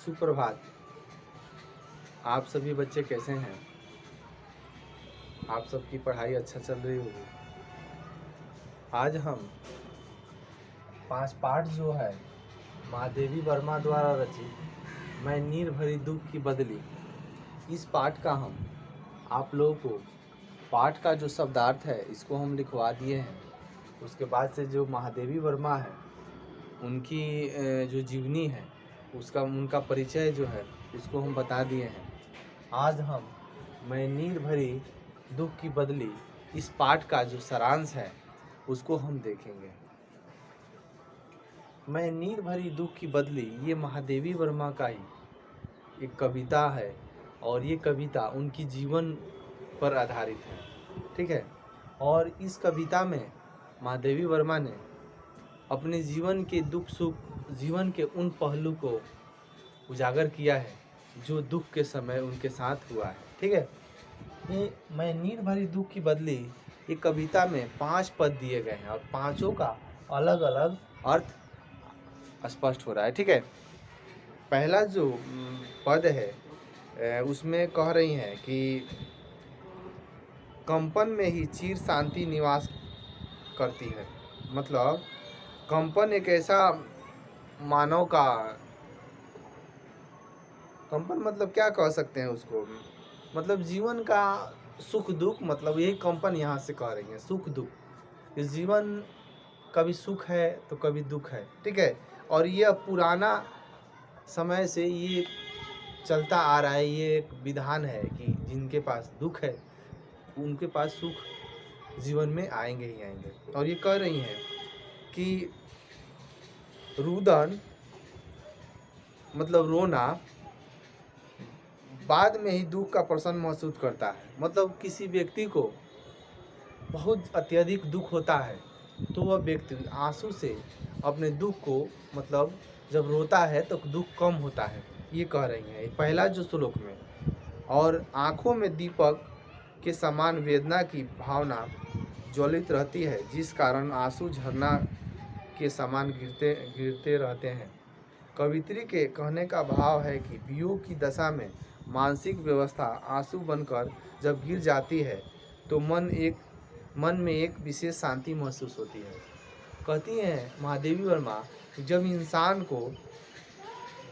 सुप्रभात। आप सभी बच्चे कैसे हैं? आप सबकी पढ़ाई अच्छा चल रही होगी। आज हम 5 पाठ जो है महादेवी वर्मा द्वारा रचित मैं नीर भरी दुख की बदली, इस पाठ का हम आप लोगों को पाठ का जो शब्दार्थ है इसको हम लिखवा दिए हैं। उसके बाद से जो महादेवी वर्मा है उनकी जो जीवनी है उनका परिचय जो है उसको हम बता दिए हैं। आज हम मैं नीर भरी दुख की बदली इस पाठ का जो सारांश है उसको हम देखेंगे। मैं नीर भरी दुख की बदली ये महादेवी वर्मा का ही एक कविता है और ये कविता उनकी जीवन पर आधारित है, ठीक है। और इस कविता में महादेवी वर्मा ने अपने जीवन के दुख सुख, जीवन के उन पहलू को उजागर किया है जो दुख के समय उनके साथ हुआ है, ठीक है। ये मैं नीर भरी दुख की बदली ये कविता में 5 पद दिए गए हैं और पांचों का अलग अलग अर्थ स्पष्ट हो रहा है, ठीक है। पहला जो पद है उसमें कह रही हैं कि कंपन में ही चिर शांति निवास करती है। मतलब कंपन एक ऐसा मानव का कंपन मतलब क्या कह सकते हैं उसको, मतलब जीवन का सुख दुख, मतलब यही कंपन यहाँ से कह रही है। सुख दुख, इस जीवन कभी सुख है तो कभी दुख है, ठीक है। और यह पुराना समय से ये चलता आ रहा है, ये एक विधान है कि जिनके पास दुख है उनके पास सुख जीवन में आएंगे ही आएंगे। और ये कह रही हैं कि रुदन मतलब रोना बाद में ही दुख का प्रश्न महसूस करता है। मतलब किसी व्यक्ति को बहुत अत्यधिक दुख होता है तो वह व्यक्ति आंसू से अपने दुख को, मतलब जब रोता है तो दुख कम होता है, ये कह रही हैं पहला जो श्लोक में। और आँखों में दीपक के समान वेदना की भावना ज्वलित रहती है जिस कारण आंसू झरना के समान गिरते गिरते रहते हैं। कवित्री के कहने का भाव है कि वियोग की दशा में मानसिक व्यवस्था आंसू बनकर जब गिर जाती है तो मन में एक विशेष शांति महसूस होती है। कहती हैं महादेवी वर्मा, जब इंसान को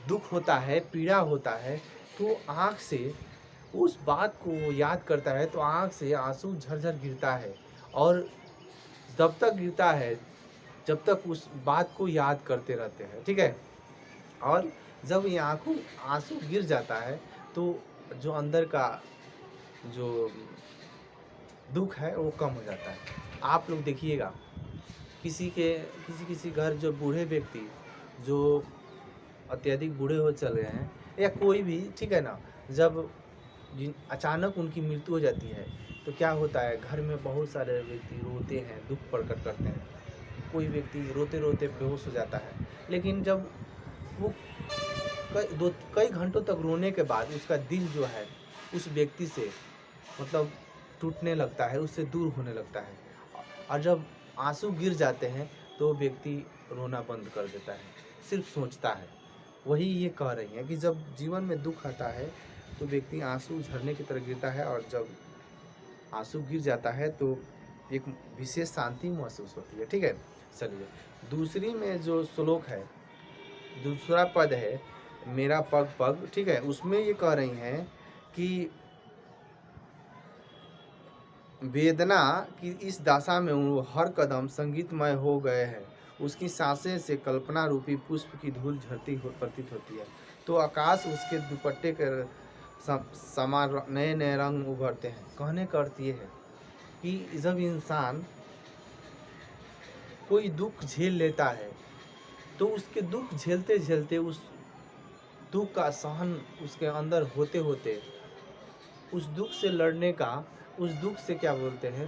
दुख होता है, पीड़ा होता है, तो आँख से उस बात को याद करता है तो आँख से आंसू झरझर गिरता है। और जब तक गिरता है जब तक उस बात को याद करते रहते हैं, ठीक है। और जब ये आंखों आंसू गिर जाता है तो जो अंदर का जो दुख है वो कम हो जाता है। आप लोग देखिएगा किसी घर जो बूढ़े व्यक्ति जो अत्यधिक बूढ़े हो चल रहे हैं या कोई भी, ठीक है ना, जब अचानक उनकी मृत्यु हो जाती है तो क्या होता है, घर में बहुत सारे व्यक्ति रोते हैं, दुख प्रकट करते हैं। कोई व्यक्ति रोते रोते बेहोश हो जाता है, लेकिन जब वो कई घंटों तक रोने के बाद उसका दिल जो है उस व्यक्ति से मतलब टूटने लगता है, उससे दूर होने लगता है। और जब आंसू गिर जाते हैं तो व्यक्ति रोना बंद कर देता है, सिर्फ सोचता है। वही ये कह रही हैं कि जब जीवन में दुख आता है तो व्यक्ति आंसू झरने की तरह गिरता है और जब आंसू गिर जाता है तो एक विशेष शांति महसूस होती है, ठीक है। चलिए दूसरी में जो श्लोक है, दूसरा पद है मेरा पग पग, ठीक है। उसमें ये कह रही हैं कि वेदना की इस दशा में वो हर कदम संगीतमय हो गए हैं। उसकी सांसें से कल्पना रूपी पुष्प की धूल झरती प्रतीत होती है तो आकाश उसके दुपट्टे के समान नए नए रंग उभरते हैं। कहने का अर्थ ये है कि जब इंसान कोई दुख झेल लेता है तो उसके दुख झेलते झेलते उस दुख का सहन उसके अंदर होते होते उस दुख से लड़ने का, उस दुख से क्या बोलते हैं,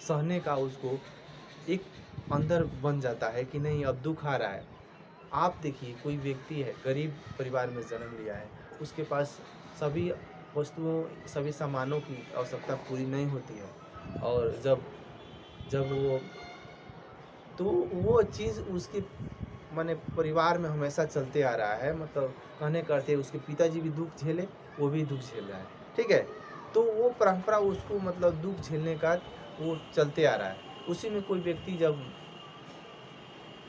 सहने का उसको एक अंदर बन जाता है कि नहीं अब दुख आ रहा है। आप देखिए कोई व्यक्ति है, गरीब परिवार में जन्म लिया है, उसके पास सभी वस्तुओं सभी सामानों की आवश्यकता पूरी नहीं होती है और जब वो तो वो चीज़ उसकी माने परिवार में हमेशा चलते आ रहा है। मतलब कहने का अर्थ है उसके पिताजी भी दुख झेले, वो भी दुख झेल रहा है, ठीक है। तो वो परंपरा उसको मतलब दुख झेलने का वो चलते आ रहा है। उसी में कोई व्यक्ति जब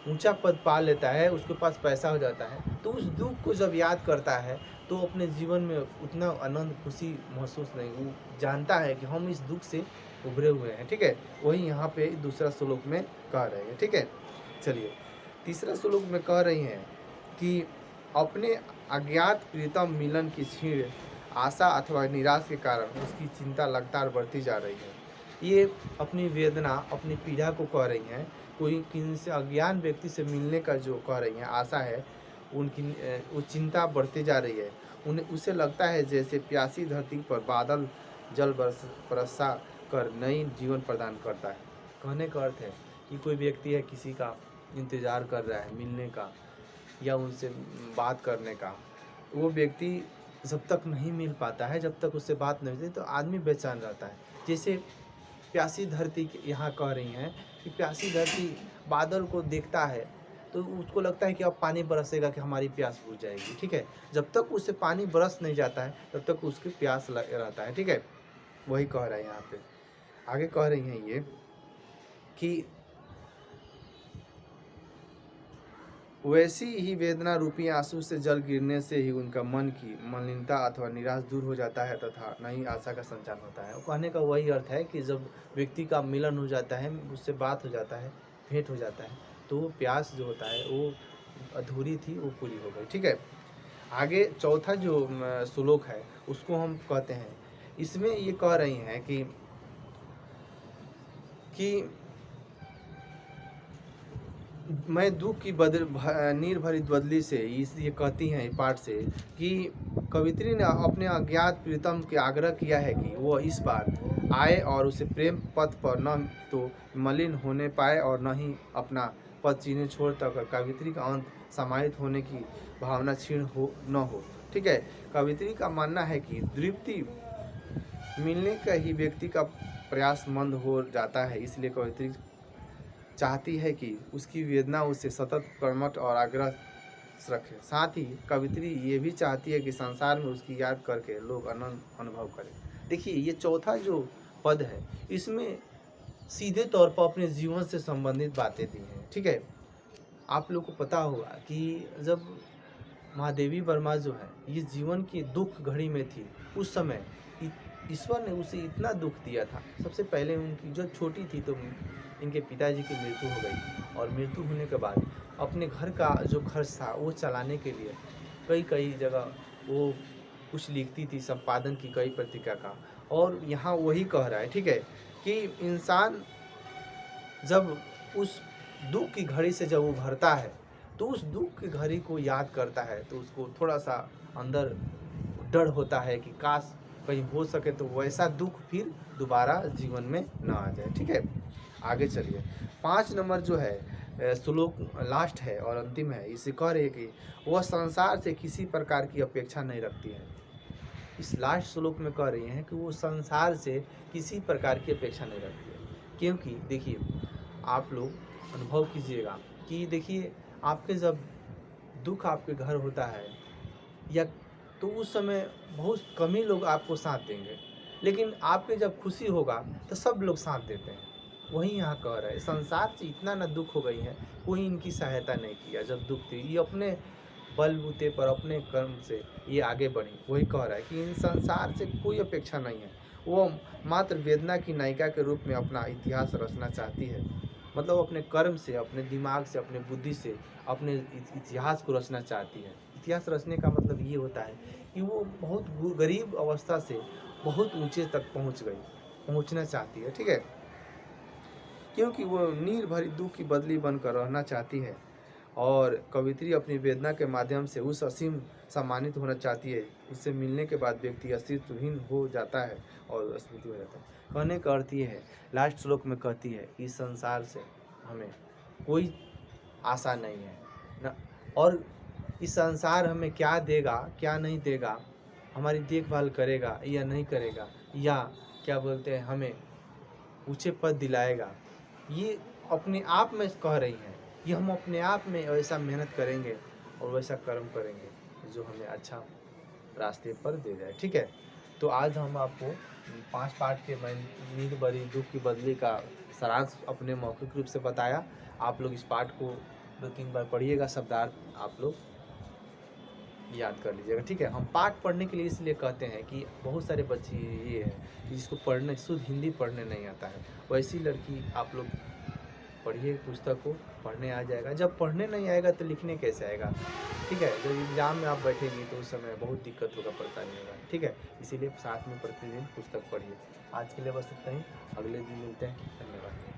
ऊंचा पद पा लेता है, उसके पास पैसा हो जाता है, तो उस दुख को जब याद करता है तो अपने जीवन में उतना आनंद खुशी महसूस नहीं, वो जानता है कि हम इस दुख से उभरे हुए हैं, ठीक है। वही यहाँ पे दूसरा श्लोक में कह रहे हैं, ठीक है। चलिए तीसरा श्लोक में कह रही हैं कि अपने अज्ञात प्रीतम मिलन की क्षीण आशा अथवा निराश के कारण उसकी चिंता लगातार बढ़ती जा रही है। ये अपनी वेदना, अपनी पीड़ा को कह रही हैं। कोई किसी अज्ञान व्यक्ति से मिलने का जो कह रही हैं आशा है, उनकी वो चिंता बढ़ती जा रही है। उन्हें उसे लगता है जैसे प्यासी धरती पर बादल जल बरसा कर नई जीवन प्रदान करता है। कहने का अर्थ है कि कोई व्यक्ति है, किसी का इंतज़ार कर रहा है मिलने का या उनसे बात करने का, वो व्यक्ति जब तक नहीं मिल पाता है, जब तक उससे बात नहीं होती, तो आदमी बेचैन रहता है। जैसे प्यासी धरती यहाँ कह रही हैं कि प्यासी धरती बादल को देखता है तो उसको लगता है कि अब पानी बरसेगा कि हमारी प्यास बुझ जाएगी, ठीक है। जब तक उससे पानी बरस नहीं जाता है तब तक उसकी प्यास रहता है, ठीक है। वही कह रहा है यहाँ पे। आगे कह रही हैं ये कि वैसी ही वेदना रूपी आंसू से जल गिरने से ही उनका मन की मलिनता अथवा निराश दूर हो जाता है तथा नई आशा का संचार होता है। कहने का वही अर्थ है कि जब व्यक्ति का मिलन हो जाता है, उससे बात हो जाता है, भेंट हो जाता है, तो वो प्यास जो होता है वो अधूरी थी वो पूरी हो गई, ठीक है। आगे चौथा जो श्लोक है उसको हम कहते हैं। इसमें ये कह रही हैं कि मैं दुख की नीर भरी बदली से ये कहती हैं पाठ से कि कवित्री ने अपने अज्ञात प्रीतम के आग्रह किया है कि वह इस बार आए और उसे प्रेम पथ पर न तो मलिन होने पाए और न ही अपना पद चीन्हे छोड़ तक कवित्री का अंत समाहित होने की भावना क्षीण हो न हो, ठीक है। कवित्री का मानना है कि तृप्ति मिलने का ही व्यक्ति का प्रयास मंद हो जाता है, इसलिए कवित्री चाहती है कि उसकी वेदना उसे सतत कर्मठ और आग्रह रखे। साथ ही कवित्री ये भी चाहती है कि संसार में उसकी याद करके लोग आनंद अनुभव करें। देखिए ये चौथा जो पद है इसमें सीधे तौर पर अपने जीवन से संबंधित बातें दी हैं, ठीक है। आप लोग को पता होगा कि जब महादेवी वर्मा जो है ये जीवन की दुख घड़ी में थी, उस समय ईश्वर ने उसे इतना दुख दिया था। सबसे पहले उनकी जो छोटी थी तो इनके पिताजी की मृत्यु हो गई, और मृत्यु होने के बाद अपने घर का जो खर्च था वो चलाने के लिए कई जगह वो कुछ लिखती थी, संपादन की कई पत्रिका का। और यहाँ वही कह रहा है, ठीक है, कि इंसान जब उस दुख की घड़ी से जब उभरता है तो उस दुख की घड़ी को याद करता है तो उसको थोड़ा सा अंदर डर होता है कि काश कहीं हो सके तो वैसा दुख फिर दोबारा जीवन में ना आ जाए, ठीक है। आगे चलिए 5 नंबर जो है श्लोक लास्ट है और अंतिम है। इसे कह रहे कि वह संसार से किसी प्रकार की अपेक्षा नहीं रखती है। इस लास्ट श्लोक में कह रही हैं कि वो संसार से किसी प्रकार की अपेक्षा नहीं रखती है। क्योंकि देखिए आप लोग अनुभव कीजिएगा कि देखिए आपके जब दुख आपके घर होता है या तो उस समय बहुत कम ही लोग आपको साथ देंगे, लेकिन आपके जब खुशी होगा तो सब लोग साथ देते हैं। वही यहाँ कह रहा है संसार से इतना ना दुख हो गई है, कोई इनकी सहायता नहीं किया जब दुख थी, ये अपने बलबूते पर अपने कर्म से ये आगे बढ़ी। वही कह रहा है कि इन संसार से कोई अपेक्षा नहीं है, वो मात्र वेदना की नायिका के रूप में अपना इतिहास रचना चाहती है। मतलब अपने कर्म से, अपने दिमाग से, अपने बुद्धि से अपने इतिहास को रचना चाहती है। इतिहास रचने का मतलब ये होता है कि वो बहुत गरीब अवस्था से बहुत ऊंचे तक पहुंचना चाहती है, ठीक है। क्योंकि वो नीर भरी दुख की बदली बनकर रहना चाहती है और कवित्री अपनी वेदना के माध्यम से उस असीम सम्मानित होना चाहती है। उससे मिलने के बाद व्यक्ति अस्तित्वहीन हो जाता है और अस्मित हो जाता है। कहने का अर्थ ये है, लास्ट श्लोक में कहती है कि इस संसार से हमें कोई आशा नहीं है ना, और इस संसार हमें क्या देगा क्या नहीं देगा, हमारी देखभाल करेगा या नहीं करेगा, या क्या बोलते हैं हमें ऊंचे पद दिलाएगा, ये अपने आप में कह रही हैं। कि हम अपने आप में वैसा मेहनत करेंगे और वैसा कर्म करेंगे जो हमें अच्छा रास्ते पर दे जाए। ठीक है, तो आज हम आपको 5 पार्ट के मैं नींद भरी दुख की बदली का सारांश अपने मौखिक रूप से बताया। आप लोग इस पाठ को 2-3 बार पढ़िएगा, शब्दार्थ आप लोग याद कर लीजिएगा। ठीक है, हम पाठ पढ़ने के लिए इसलिए कहते हैं कि बहुत सारे बच्चे ये है कि जिसको पढ़ने शुद्ध हिंदी पढ़ने नहीं आता है, वैसी लड़की आप लोग पढ़िए पुस्तक को, पढ़ने आ जाएगा। जब पढ़ने नहीं आएगा तो लिखने कैसे आएगा। ठीक है, जब एग्ज़ाम में आप बैठेंगे तो उस समय बहुत दिक्कत होगा, परेशानी होगा। ठीक है, इसीलिए साथ में प्रतिदिन पुस्तक पढ़िए। आज के लिए बस इतना ही, अगले दिन मिलते हैं। धन्यवाद।